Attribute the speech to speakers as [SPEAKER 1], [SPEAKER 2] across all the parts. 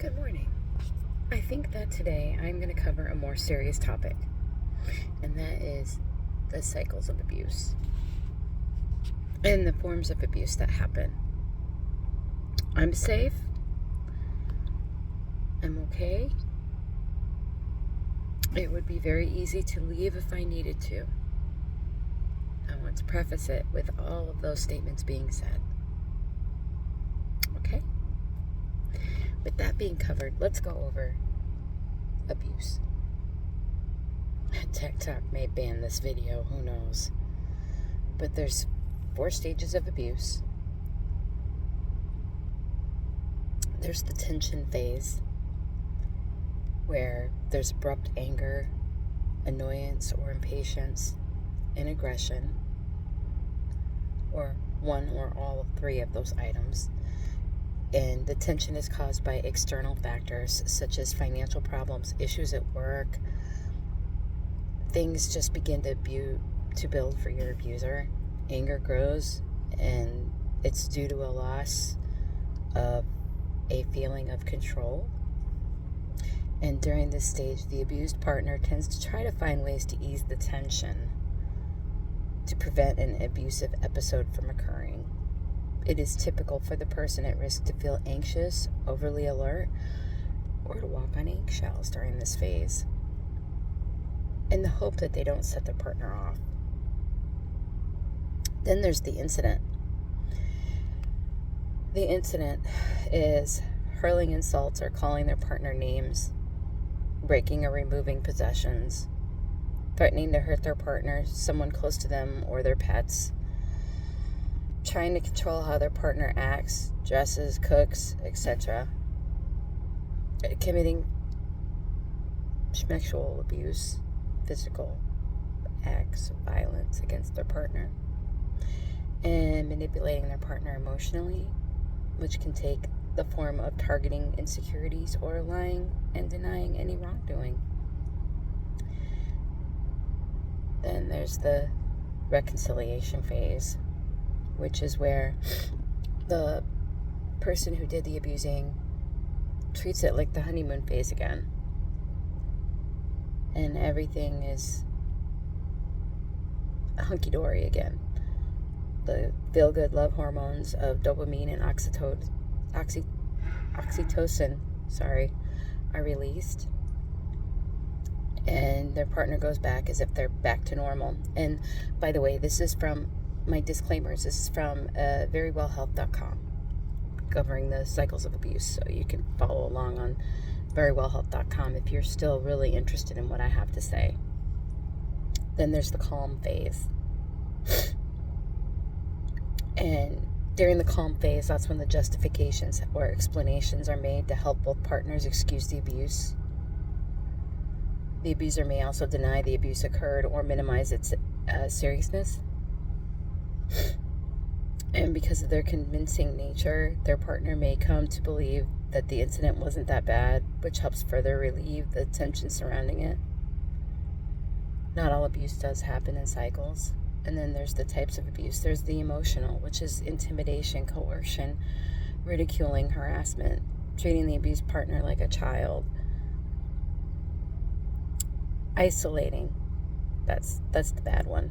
[SPEAKER 1] Good morning. I think that today I'm going to cover a more serious topic, and that is the cycles of abuse and the forms of abuse that happen. I'm safe. I'm okay. It would be very easy to leave if I needed to. I want to preface it with all of those statements being said. Okay? With that being covered, let's go over abuse. TikTok may ban this video, who knows? But there's 4 stages of abuse. There's the tension phase, where there's abrupt anger, annoyance or impatience, and aggression, or one or all of 3 of those items. And the tension is caused by external factors such as financial problems, issues at work. Things just begin to build for your abuser. Anger grows, and it's due to a loss of a feeling of control. And during this stage, the abused partner tends to try to find ways to ease the tension to prevent an abusive episode from occurring. It is typical for the person at risk to feel anxious, overly alert, or to walk on eggshells during this phase, in the hope that they don't set their partner off. Then there's the incident. The incident is hurling insults or calling their partner names, breaking or removing possessions, threatening to hurt their partner, someone close to them, or their pets, trying to control how their partner acts, dresses, cooks, etc., committing sexual abuse, physical acts of violence against their partner, and manipulating their partner emotionally, which can take the form of targeting insecurities or lying and denying any wrongdoing. Then there's the reconciliation phase, which is where the person who did the abusing treats it like the honeymoon phase again. And everything is hunky-dory again. The feel-good love hormones of dopamine and oxytocin are released. And their partner goes back as if they're back to normal. And by the way, this is from my disclaimers. This is from verywellhealth.com, covering the cycles of abuse. So you can follow along on verywellhealth.com if you're still really interested in what I have to say. Then there's the calm phase. And during the calm phase, that's when the justifications or explanations are made to help both partners excuse the abuse. The abuser may also deny the abuse occurred or minimize its seriousness. And because of their convincing nature, their partner may come to believe that the incident wasn't that bad, which helps further relieve the tension surrounding it. Not all abuse does happen in cycles. And then there's the types of abuse. There's the emotional, which is intimidation, coercion, ridiculing, harassment, treating the abused partner like a child, isolating. That's the bad one.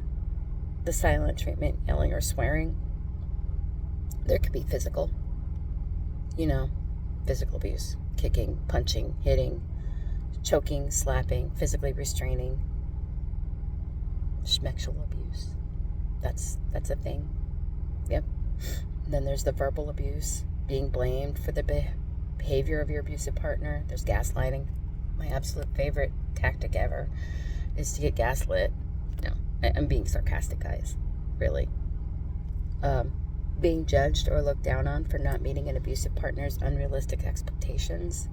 [SPEAKER 1] The silent treatment, yelling or swearing. There could be physical, physical abuse, kicking, punching, hitting, choking, slapping, physically restraining, sexual abuse. That's a thing. Yep. And then there's the verbal abuse, being blamed for the behavior of your abusive partner. There's gaslighting. My absolute favorite tactic ever is to get gaslit. No, I'm being sarcastic, guys. Really. Being judged or looked down on for not meeting an abusive partner's unrealistic expectations.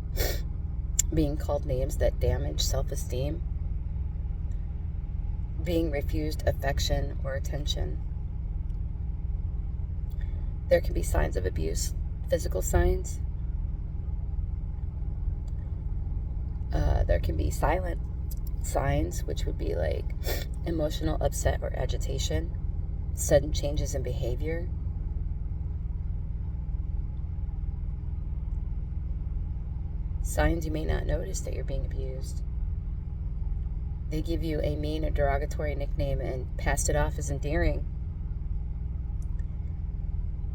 [SPEAKER 1] Being called names that damage self-esteem. Being refused affection or attention. There can be signs of abuse, physical signs. There can be silent signs, which would be like emotional upset or agitation, sudden changes in behavior, Signs you may not notice that you're being abused. They give you a mean or derogatory nickname and passed it off as endearing.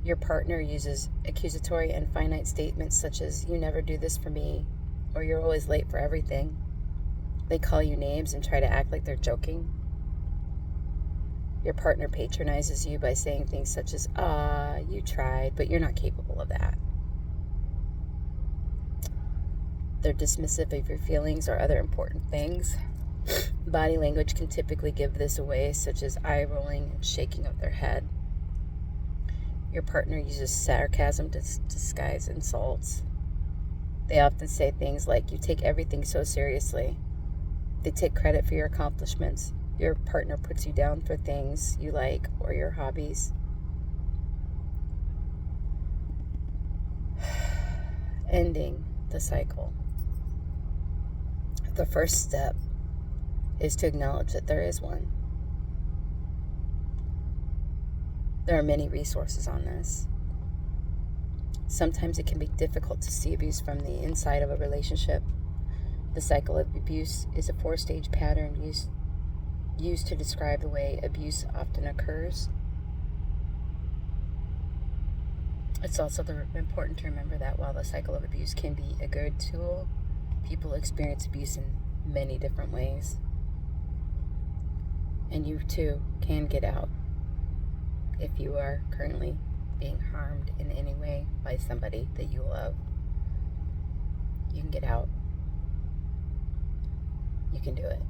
[SPEAKER 1] Your partner uses accusatory and finite statements such as, "You never do this for me," or "You're always late for everything." They call you names and try to act like they're joking. Your partner patronizes you by saying things such as, "Ah, you tried, but you're not capable of that." They're dismissive of your feelings or other important things. Body language can typically give this away, such as eye rolling and shaking of their head. Your partner uses sarcasm to disguise insults. They often say things like, "You take everything so seriously." They take credit for your accomplishments. Your partner puts you down for things you like or your hobbies. Ending the cycle. The first step is to acknowledge that there is one. There are many resources on this. Sometimes it can be difficult to see abuse from the inside of a relationship. The cycle of abuse is a 4-stage pattern used to describe the way abuse often occurs. It's also important to remember that while the cycle of abuse can be a good tool, people experience abuse in many different ways. And you too can get out if you are currently being harmed in any way by somebody that you love. You can get out. You can do it.